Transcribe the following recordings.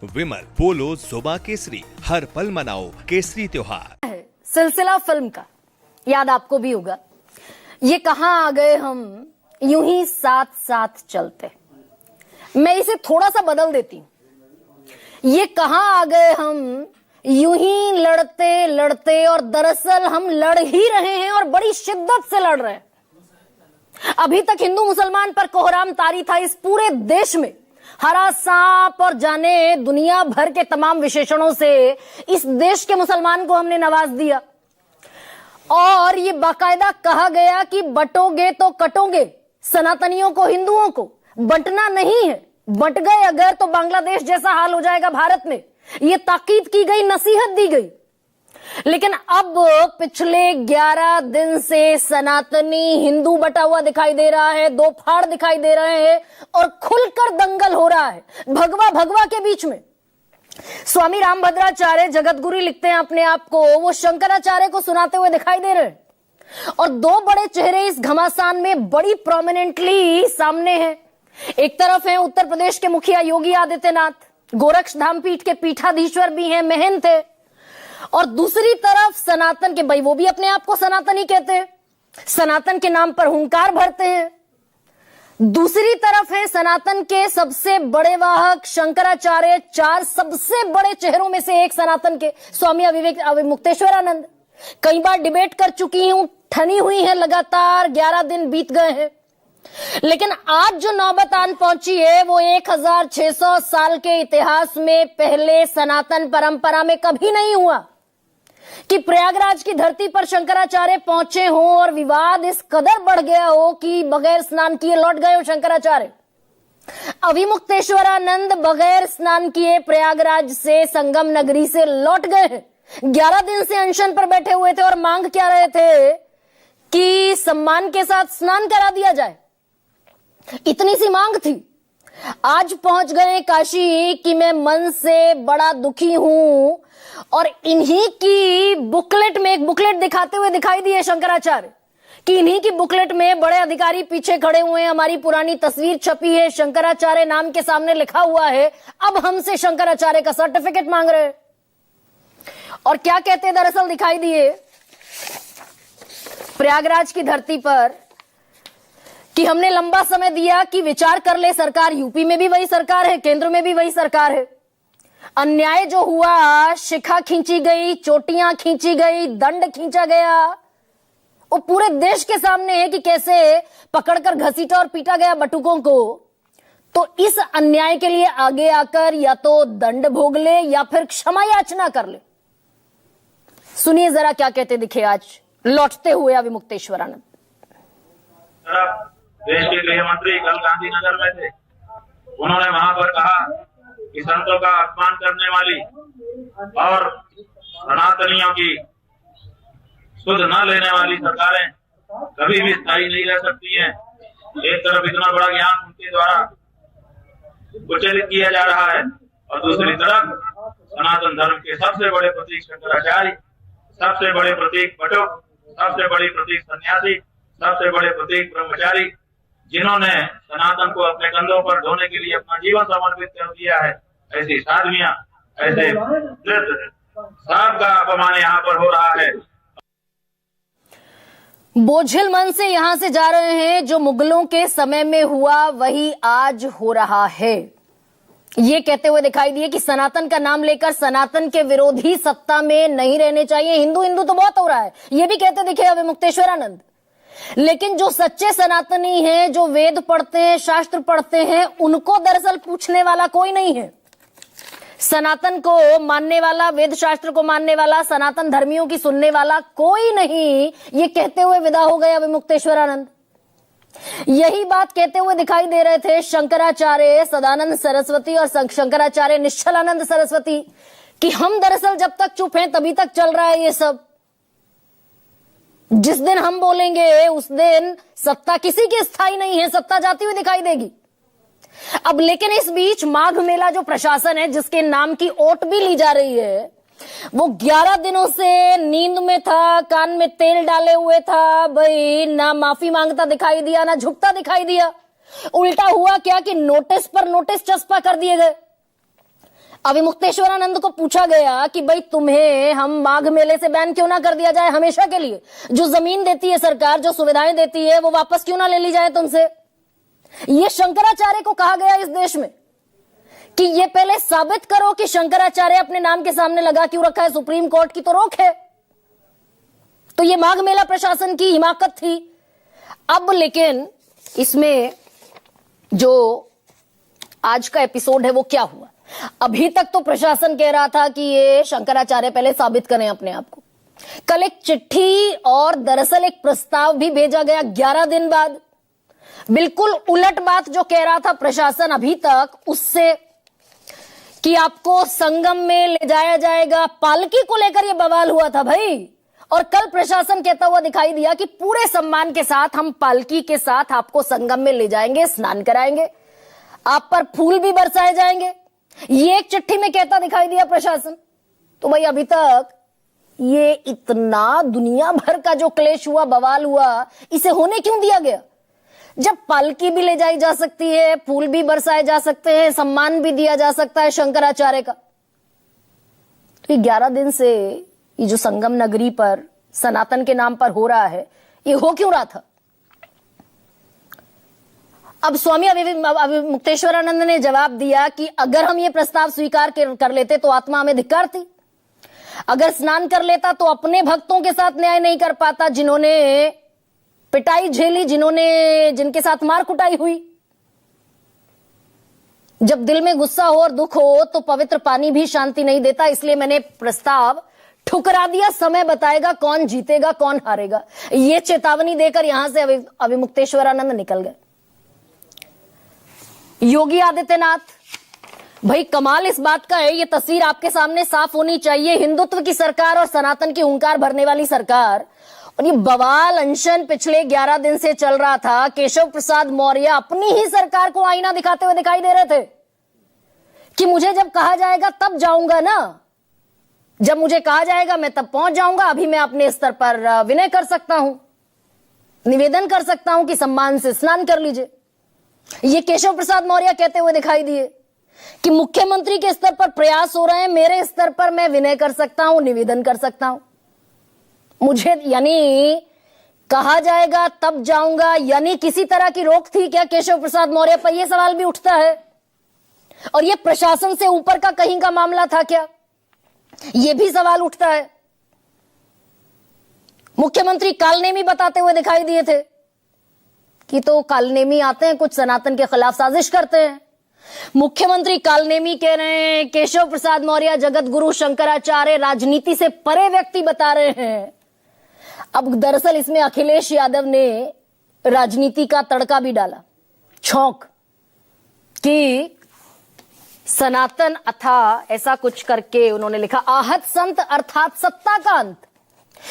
विमल बोलो जुबा केसरी, हर पल मनाओ केसरी त्योहार। सिलसिला फिल्म का याद आपको भी होगा। ये कहां आ गए हम यूं ही साथ साथ चलते। मैं इसे थोड़ा सा बदल देती हूं। ये कहां आ गए हम यूं ही लड़ते लड़ते, और दरअसल हम लड़ ही रहे हैं और बड़ी शिद्दत से लड़ रहे हैं। अभी तक हिंदू मुसलमान पर कोहराम तारी था इस पूरे देश में। हरा सांप और जाने दुनिया भर के तमाम विशेषणों से इस देश के मुसलमान को हमने नवाज दिया। और ये बाकायदा कहा गया कि बटोगे तो कटोगे। सनातनियों को, हिंदुओं को बंटना नहीं है। बंट गए अगर तो बांग्लादेश जैसा हाल हो जाएगा भारत में। ये ताकीद की गई, नसीहत दी गई। लेकिन अब पिछले 11 दिन से सनातनी हिंदू बटा हुआ दिखाई दे रहा है, दो फाड़ दिखाई दे रहे हैं और खुलकर दंगल हो रहा है भगवा भगवा के बीच में। स्वामी रामभद्राचार्य जगतगुरु लिखते हैं अपने आप को, वो शंकराचार्य को सुनाते हुए दिखाई दे रहे हैं। और दो बड़े चेहरे इस घमासान में बड़ी प्रोमिनेंटली सामने हैं। एक तरफ है उत्तर प्रदेश के मुखिया योगी आदित्यनाथ, गोरक्षधाम पीठ के पीठाधीश्वर भी हैं, महंत थे। और दूसरी तरफ सनातन के, भाई वो भी अपने आप को सनातनी कहते हैं, सनातन के नाम पर हुंकार भरते हैं। दूसरी तरफ है सनातन के सबसे बड़े वाहक शंकराचार्य, चार सबसे बड़े चेहरों में से एक सनातन के स्वामी अविमुक्तेश्वरानंद। कई बार डिबेट कर चुकी हूं, ठनी हुई है लगातार, 11 दिन बीत गए हैं। लेकिन आज जो नौबत आन पहुंची है वो 1600 साल के इतिहास में पहले सनातन परंपरा में कभी नहीं हुआ कि प्रयागराज की धरती पर शंकराचार्य पहुंचे हों और विवाद इस कदर बढ़ गया हो कि बगैर स्नान किए लौट गए हो शंकराचार्य। अविमुक्तेश्वरानंद बगैर स्नान किए प्रयागराज से, संगम नगरी से लौट गए हैं। 11 दिन से अनशन पर बैठे हुए थे और मांग क्या रहे थे कि सम्मान के साथ स्नान करा दिया जाए। इतनी सी मांग थी। आज पहुंच गए काशी कि मैं मन से बड़ा दुखी हूं, और इन्हीं की बुकलेट में एक बुकलेट दिखाते हुए दिखाई दिए शंकराचार्य कि इन्हीं की बुकलेट में बड़े अधिकारी पीछे खड़े हुए हैं। हमारी पुरानी तस्वीर छपी है, शंकराचार्य नाम के सामने लिखा हुआ है। अब हमसे शंकराचार्य का सर्टिफिकेट मांग रहे हैं। और क्या कहते दरअसल दिखाई दिए प्रयागराज की धरती पर कि हमने लंबा समय दिया कि विचार कर ले सरकार। यूपी में भी वही सरकार है, केंद्र में भी वही सरकार है। अन्याय जो हुआ, शिखा खींची गई, चोटियां खींची गई, दंड खींचा गया, वो पूरे देश के सामने है कि कैसे पकड़कर घसीटा और पीटा गया बटुकों को। तो इस अन्याय के लिए आगे आकर या तो दंड भोग ले या फिर क्षमा याचना कर ले। सुनिए जरा क्या कहते दिखे आज लौटते हुए अविमुक्तेश्वरानंद। देश के गृह मंत्री कल गांधीनगर में थे। उन्होंने वहां पर कहा कि संतों का अपमान करने वाली और सनातनियों की सुध न लेने वाली सरकारें कभी भी स्थायी नहीं रह सकती हैं। एक तरफ इतना बड़ा ज्ञान उनके द्वारा कुचलित किया जा रहा है और दूसरी तरफ सनातन धर्म के सबसे बड़े प्रतीक शंकराचार्य, सबसे बड़े प्रतीक बटुक, सबसे बड़ी प्रतीक सन्यासी, सबसे बड़े प्रतीक ब्रह्मचारी, जिन्होंने सनातन को अपने कंधों पर ढोने के लिए अपना जीवन समर्पित कर दिया है, ऐसी साधवियां, ऐसे सबका अपमान यहाँ पर हो रहा है। बोझिल मन से यहां से जा रहे हैं। जो मुगलों के समय में हुआ वही आज हो रहा है। ये कहते हुए दिखाई दिए कि सनातन का नाम लेकर सनातन के विरोधी सत्ता में नहीं रहने चाहिए। हिंदू हिंदू तो बहुत हो रहा है, ये भी कहते दिखे अविमुक्तेश्वरानंद। लेकिन जो सच्चे सनातनी हैं, जो वेद पढ़ते हैं, शास्त्र पढ़ते हैं, उनको दरअसल पूछने वाला कोई नहीं है। सनातन को मानने वाला, वेद शास्त्र को मानने वाला, सनातन धर्मियों की सुनने वाला कोई नहीं। ये कहते हुए विदा हो गए अविमुक्तेश्वरानंद। यही बात कहते हुए दिखाई दे रहे थे शंकराचार्य सदानंद सरस्वती और शंकराचार्य निश्चलानंद सरस्वती कि हम दरअसल जब तक चुप हैं तभी तक चल रहा है ये सब। जिस दिन हम बोलेंगे उस दिन सत्ता किसी की स्थायी नहीं है, सत्ता जाती हुई दिखाई देगी। अब लेकिन इस बीच माघ मेला जो प्रशासन है, जिसके नाम की ओट भी ली जा रही है, वो 11 दिनों से नींद में था, कान में तेल डाले हुए था। भाई ना माफी मांगता दिखाई दिया, ना झुकता दिखाई दिया। उल्टा हुआ क्या कि नोटिस पर नोटिस चस्पा कर दिए गए। अभी मुक्तेश्वरानंद को पूछा गया कि भाई तुम्हें हम माघ मेले से बैन क्यों ना कर दिया जाए हमेशा के लिए, जो जमीन देती है सरकार, जो सुविधाएं देती है वो वापस क्यों ना ले ली जाए तुमसे। ये शंकराचार्य को कहा गया इस देश में कि ये पहले साबित करो कि शंकराचार्य अपने नाम के सामने लगा क्यों रखा है, सुप्रीम कोर्ट की तो रोक है। तो ये माघ मेला प्रशासन की हिमाकत थी। अब लेकिन इसमें जो आज का एपिसोड है वो क्या हुआ, अभी तक तो प्रशासन कह रहा था कि ये शंकराचार्य पहले साबित करें अपने आप को। कल एक चिट्ठी और दरअसल एक प्रस्ताव भी भेजा गया 11 दिन बाद। बिल्कुल उलट बात जो कह रहा था प्रशासन अभी तक उससे, कि आपको संगम में ले जाया जाएगा। पालकी को लेकर यह बवाल हुआ था भाई, और कल प्रशासन कहता हुआ दिखाई दिया कि पूरे सम्मान के साथ हम पालकी के साथ आपको संगम में ले जाएंगे, स्नान कराएंगे, आप पर फूल भी बरसाए जाएंगे। ये एक चिट्ठी में कहता दिखाई दिया प्रशासन। तो भाई अभी तक ये इतना दुनिया भर का जो क्लेश हुआ, बवाल हुआ, इसे होने क्यों दिया गया? जब पालकी भी ले जाई जा सकती है, फूल भी बरसाए जा सकते हैं, सम्मान भी दिया जा सकता है शंकराचार्य का, तो ये 11 दिन से ये जो संगम नगरी पर सनातन के नाम पर हो रहा है, ये हो क्यों रहा था? अब स्वामी मुक्तेश्वरानंद ने जवाब दिया कि अगर हम ये प्रस्ताव स्वीकार कर लेते तो आत्मा हमें धिक्कारती। अगर स्नान कर लेता तो अपने भक्तों के साथ न्याय नहीं कर पाता, जिन्होंने पिटाई झेली, जिनके साथ मार कुटाई हुई। जब दिल में गुस्सा हो और दुख हो तो पवित्र पानी भी शांति नहीं देता। इसलिए मैंने प्रस्ताव ठुकरा दिया, समय बताएगा कौन जीतेगा कौन हारेगा। ये चेतावनी देकर यहां से अभी मुक्तेश्वरानंद निकल गए। योगी आदित्यनाथ, भाई कमाल इस बात का है, ये तस्वीर आपके सामने साफ होनी चाहिए। हिंदुत्व की सरकार और सनातन की हुंकार भरने वाली सरकार, और ये बवाल अनशन पिछले 11 दिन से चल रहा था। केशव प्रसाद मौर्य अपनी ही सरकार को आईना दिखाते हुए दिखाई दे रहे थे कि मुझे जब कहा जाएगा तब जाऊंगा ना, जब मुझे कहा जाएगा मैं तब पहुंच जाऊंगा। अभी मैं अपने स्तर पर विनय कर सकता हूं, निवेदन कर सकता हूं कि सम्मान से स्नान कर लीजिए। ये केशव प्रसाद मौर्य कहते हुए दिखाई दिए कि मुख्यमंत्री के स्तर पर प्रयास हो रहे हैं, मेरे स्तर पर मैं विनय कर सकता हूं, निवेदन कर सकता हूं। मुझे यानी कहा जाएगा तब जाऊंगा, यानी किसी तरह की रोक थी क्या केशव प्रसाद मौर्य पर? यह सवाल भी उठता है। और यह प्रशासन से ऊपर का कहीं का मामला था क्या? यह भी सवाल उठता है। मुख्यमंत्री कालनेमी बताते हुए दिखाई दिए थे कि तो कालनेमी आते हैं, कुछ सनातन के खिलाफ साजिश करते हैं। मुख्यमंत्री कालनेमी कह रहे हैं, केशव प्रसाद मौर्य जगत गुरु शंकराचार्य राजनीति से परे व्यक्ति बता रहे हैं। अब दरअसल इसमें अखिलेश यादव ने राजनीति का तड़का भी डाला, छौंक, कि सनातन अथा ऐसा कुछ करके उन्होंने लिखा, आहत संत अर्थात सत्ता का अंत।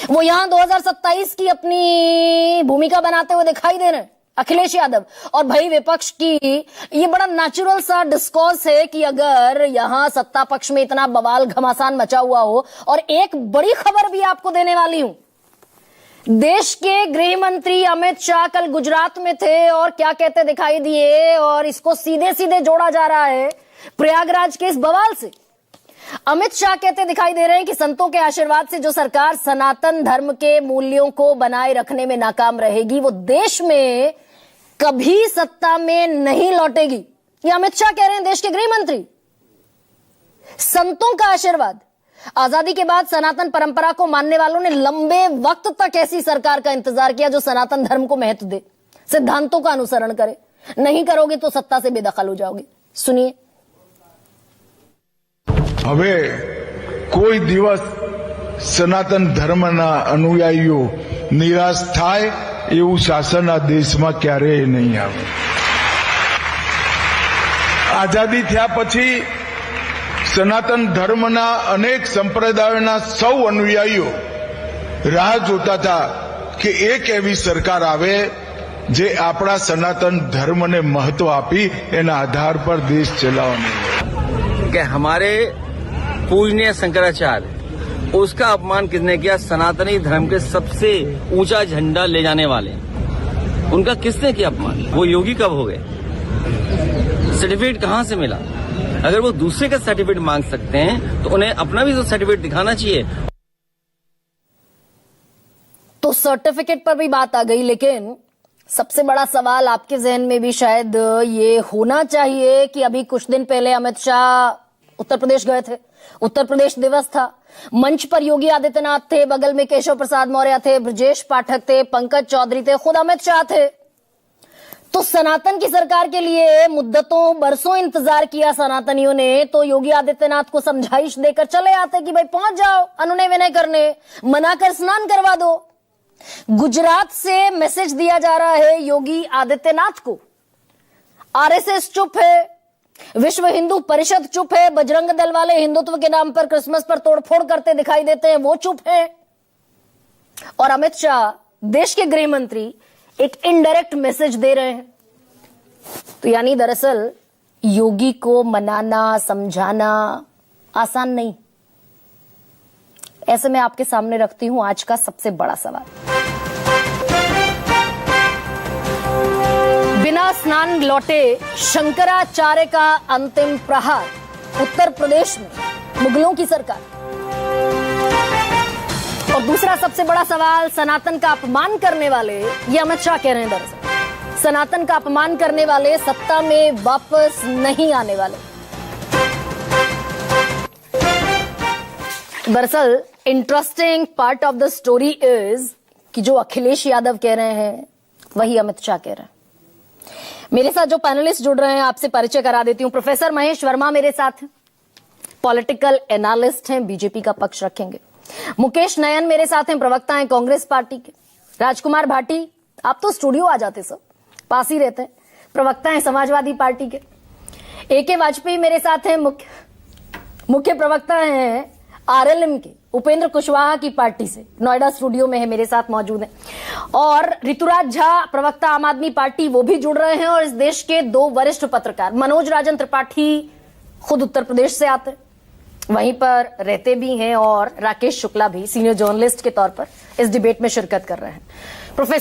वो यहां 2027 की अपनी भूमिका बनाते हुए दिखाई दे रहे हैं अखिलेश यादव। और भाई विपक्ष की ये बड़ा नेचुरल सा डिस्कोर्स है कि अगर यहां सत्ता पक्ष में इतना बवाल घमासान मचा हुआ हो। और एक बड़ी खबर भी आपको देने वाली हूं, देश के गृह मंत्री अमित शाह कल गुजरात में थे और क्या कहते दिखाई दिए, और इसको सीधे सीधे जोड़ा जा रहा है प्रयागराज के इस बवाल से। अमित शाह कहते दिखाई दे रहे हैं कि संतों के आशीर्वाद से जो सरकार सनातन धर्म के मूल्यों को बनाए रखने में नाकाम रहेगी, वो देश में कभी सत्ता में नहीं लौटेगी। ये अमित शाह कह रहे हैं, देश के गृह मंत्री। संतों का आशीर्वाद। आजादी के बाद सनातन परंपरा को मानने वालों ने लंबे वक्त तक ऐसी सरकार का इंतजार किया जो सनातन धर्म को महत्व दे, सिद्धांतों का अनुसरण करे। नहीं करोगे तो सत्ता से बेदखल हो जाओगे। सुनिए। હવે કોઈ દિવસ સનાતન ધર્મના અનુયાયીઓ નિરાશ થાય એવું શાસન આ દેશમાં ક્યારેય નહીં આવે। આઝાદી થયા પછી સનાતન ધર્મના અનેક સંપ્રદાયોના સૌ અનુયાયીઓ રાહ જોતા હતા કે એક એવી સરકાર આવે જે આપણા સનાતન ધર્મને મહત્વ આપી એના આધાર પર દેશ ચલાવવાનો कि हमारे पूजनीय शंकराचार्य, उसका अपमान किसने किया? सनातनी धर्म के सबसे ऊंचा झंडा ले जाने वाले, उनका किसने किया अपमान? वो योगी कब हो गए? सर्टिफिकेट कहां से मिला? अगर वो दूसरे का सर्टिफिकेट मांग सकते हैं तो उन्हें अपना भी तो सर्टिफिकेट दिखाना चाहिए। तो सर्टिफिकेट पर भी बात आ गई, लेकिन सबसे बड़ा सवाल आपके जहन में भी शायद ये होना चाहिए कि अभी कुछ दिन पहले अमित शाह उत्तर प्रदेश गए थे, उत्तर प्रदेश दिवस था, मंच पर योगी आदित्यनाथ थे, बगल में केशव प्रसाद मौर्य थे, ब्रजेश पाठक थे, पंकज चौधरी थे, खुद अमित शाह थे। तो सनातन की सरकार के लिए मुद्दतों बरसों इंतजार किया सनातनियों ने, तो योगी आदित्यनाथ को समझाइश देकर चले आते कि भाई पहुंच जाओ अनुनय विनय करने, मनाकर स्नान करवा दो। गुजरात से मैसेज दिया जा रहा है योगी आदित्यनाथ को, आरएसएस चुप है, विश्व हिंदू परिषद चुप है, बजरंग दल वाले हिंदुत्व के नाम पर क्रिसमस पर तोड़फोड़ करते दिखाई देते हैं, वो चुप है, और अमित शाह देश के गृह मंत्री एक इनडायरेक्ट मैसेज दे रहे हैं। तो यानी दरअसल योगी को मनाना समझाना आसान नहीं। ऐसे में आपके सामने रखती हूं आज का सबसे बड़ा सवाल। बिना स्नान लौटे शंकराचार्य का अंतिम प्रहार, उत्तर प्रदेश में मुगलों की सरकार। और दूसरा सबसे बड़ा सवाल, सनातन का अपमान करने वाले, ये अमित शाह कह रहे हैं दरअसल, सनातन का अपमान करने वाले सत्ता में वापस नहीं आने वाले। दरअसल interesting part of the story is कि जो अखिलेश यादव कह रहे हैं वही अमित शाह कह रहे हैं। मेरे साथ जो पैनलिस्ट जुड़ रहे हैं आपसे परिचय करा देती हूं। प्रोफेसर महेश वर्मा मेरे साथ हैं, पॉलिटिकल एनालिस्ट हैं, बीजेपी का पक्ष रखेंगे। मुकेश नयन मेरे साथ हैं, प्रवक्ता हैं कांग्रेस पार्टी के। राजकुमार भाटी, आप तो स्टूडियो आ जाते सर, पास ही रहते हैं, प्रवक्ता हैं समाजवादी पार्टी के। एके वाजपेयी मेरे साथ हैं, मुख्य प्रवक्ता हैं आरएलएम के, उपेंद्र कुशवाहा की पार्टी से, नोएडा स्टूडियो में है, मेरे साथ मौजूद हैं। और ऋतुराज झा, प्रवक्ता आम आदमी पार्टी, वो भी जुड़ रहे हैं। और इस देश के दो वरिष्ठ पत्रकार, मनोज राजन त्रिपाठी खुद उत्तर प्रदेश से आते, वहीं पर रहते भी हैं, और राकेश शुक्ला भी सीनियर जर्नलिस्ट के तौर पर इस डिबेट में शिरकत कर रहे हैं।